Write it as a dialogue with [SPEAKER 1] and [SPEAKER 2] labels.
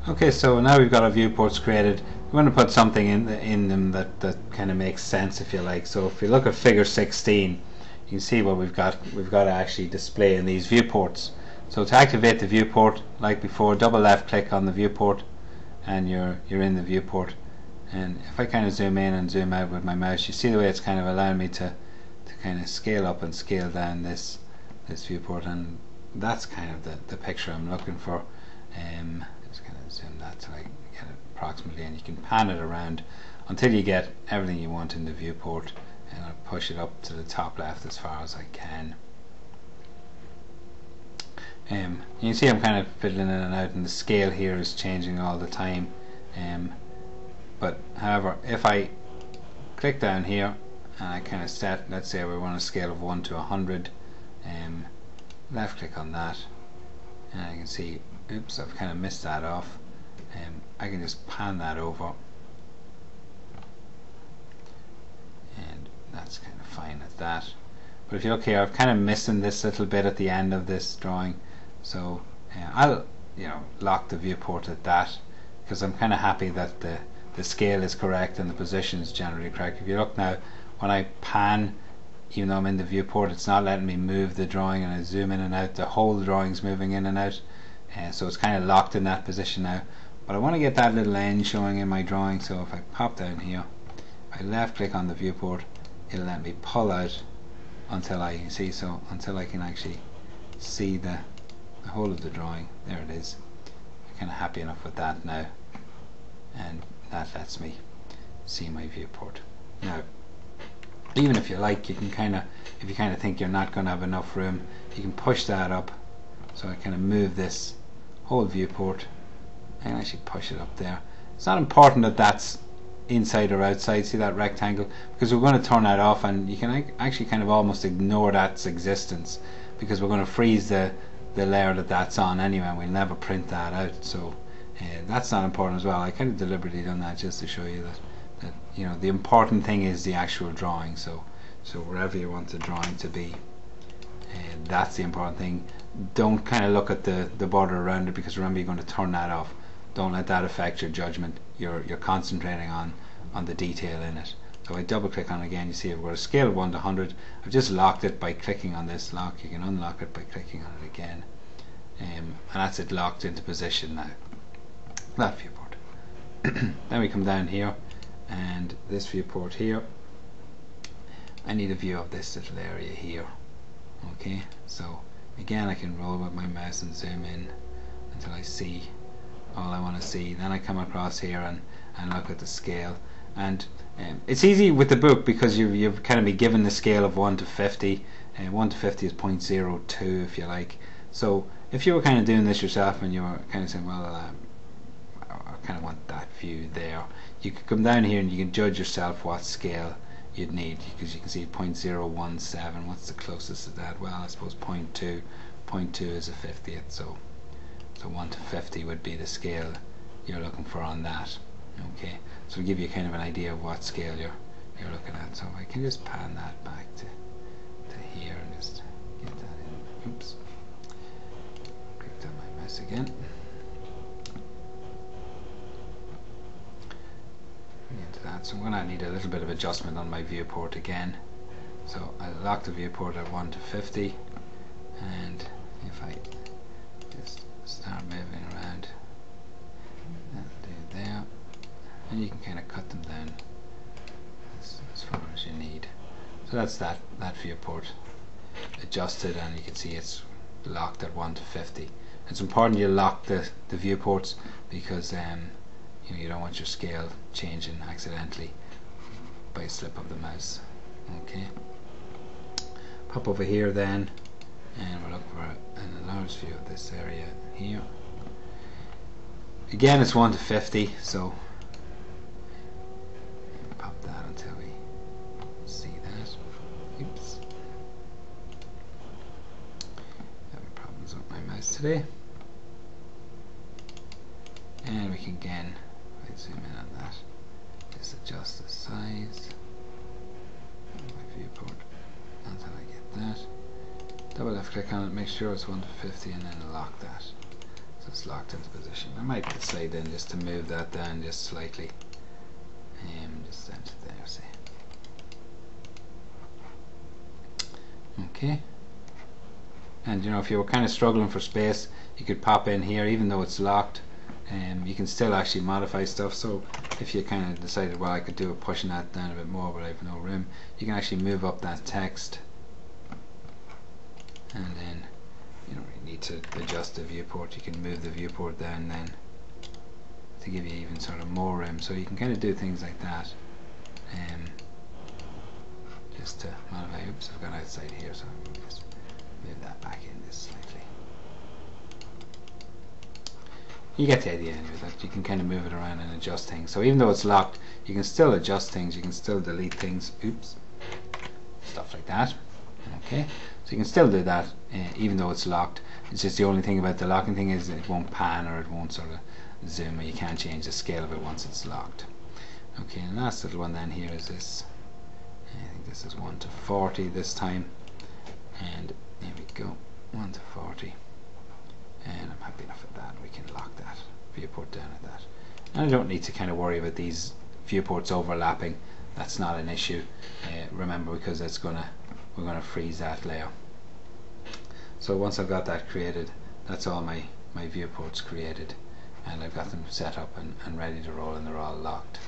[SPEAKER 1] Okay, so now we've got our viewports created. We want to put something in them that kind of makes sense, if you like. So if you look at figure 16, you can see what we've got. We've got to actually display in these viewports. So to activate the viewport, like before, double left click on the viewport, and you're in the viewport. And if I kind of zoom in and zoom out with my mouse, you see the way it's kind of allowing me to kind of scale up and scale down this viewport, and that's kind of the picture I'm looking for. Just kind of zoom that till I get it approximately, and you can pan it around until you get everything you want in the viewport, and I'll push it up to the top left as far as I can. You can see I'm kind of fiddling in and out, and the scale here is changing all the time. But however, if I click down here and I kind of set, let's say we want a scale of 1 to 100, left click on that, and I can see, oops, I've kind of missed that off. I can just pan that over, and that's kind of fine at that. But if you look here, I've kind of missing this little bit at the end of this drawing, so I'll lock the viewport at that, because I'm kind of happy that the scale is correct and the position is generally correct. If you look now, when I pan, even though I'm in the viewport, it's not letting me move the drawing, and I zoom in and out, the whole drawing's moving in and out, so it's kind of locked in that position now. But I want to get that little end showing in my drawing, so if I pop down here, I left click on the viewport, it'll let me pull out until I can actually see the whole of the drawing. There it is. I'm kind of happy enough with that now, and that lets me see my viewport. Now, even if you like, you can if you kind of think you're not going to have enough room, you can push that up. So I kind of move this whole viewport and actually push it up there. It's not important that that's inside or outside, see that rectangle, because we're going to turn that off, and you can actually kind of almost ignore that's existence, because we're going to freeze the layer that's on anyway, and we'll never print that out. So that's not important as well. I kind of deliberately done that just to show you that the important thing is the actual drawing. So wherever you want the drawing to be, that's the important thing. Don't kind of look at the border around it, because remember, you're going to turn that off. Don't let that affect your judgment. You're concentrating on the detail in it. So I double click on it again. You see I've got a scale of 1 to 100. I've just locked it by clicking on this lock. You can unlock it by clicking on it again, and that's it locked into position now. That viewport. Then we come down here, and this viewport here, I need a view of this little area here. Okay, so again I can roll with my mouse and zoom in until I see all I want to see. Then I come across here and look at the scale, and it's easy with the book because you've kind of been given the scale of 1 to 50, and 1 to 50 is 0.02 if you like. So if you were kind of doing this yourself and you were kind of saying, well, I kind of want that view there, you could come down here and you can judge yourself what scale you'd need, because you can see 0.017. What's the closest to that? Well, I suppose 0.2. 0.2 is a 50th, so 1 to 50 would be the scale you're looking for on that. Okay, so to give you kind of an idea of what scale you're looking at. So I can just pan that back to here and just get that in. Oops. Click on my mouse again. Into that. So I'm going to need a little bit of adjustment on my viewport again. So I lock the viewport at 1 to 50, and if I just start moving around, that'll do there, and you can kind of cut them down as far as you need. So that's that viewport adjusted, and you can see it's locked at 1 to 50. It's important you lock the viewports, because you don't want your scale changing accidentally by a slip of the mouse. Okay, pop over here then, and we'll look for an enlarged view of this area here. Again, it's 1 to 50, so pop that until we see that. Oops, having problems with my mouse today. And we can again, if I zoom in on that, just adjust the size of my viewport until I get that. Double left click on it, make sure it's 1 to 50, and then lock that. So it's locked into position. I might decide then just to move that down just slightly. Just down to there, say. Okay. And you know, if you were kind of struggling for space, you could pop in here, even though it's locked. You can still actually modify stuff. So if you kind of decided, well, I could do it pushing that down a bit more, but I have no room, you can actually move up that text, and then you don't really need to adjust the viewport. You can move the viewport down then to give you even sort of more room. So you can kind of do things like that. Just to modify. Oops, I've gone outside here, so I'm going to just move that back in just slightly. You get the idea anyway, that you can kind of move it around and adjust things. So even though it's locked, you can still adjust things, you can still delete things, oops, stuff like that. Okay, so you can still do that even though it's locked. It's just the only thing about the locking thing is it won't pan, or it won't sort of zoom, or you can't change the scale of it once it's locked. Okay, and the last little one then here is this. I think this is 1 to 40 this time, and here we go, 1 to 40, and I'm happy enough with that. We can lock that viewport down at that, and I don't need to kind of worry about these viewports overlapping. That's not an issue, remember, because we're gonna freeze that layer. So once I've got that created, that's all my viewports created, and I've got them set up and ready to roll, and they're all locked.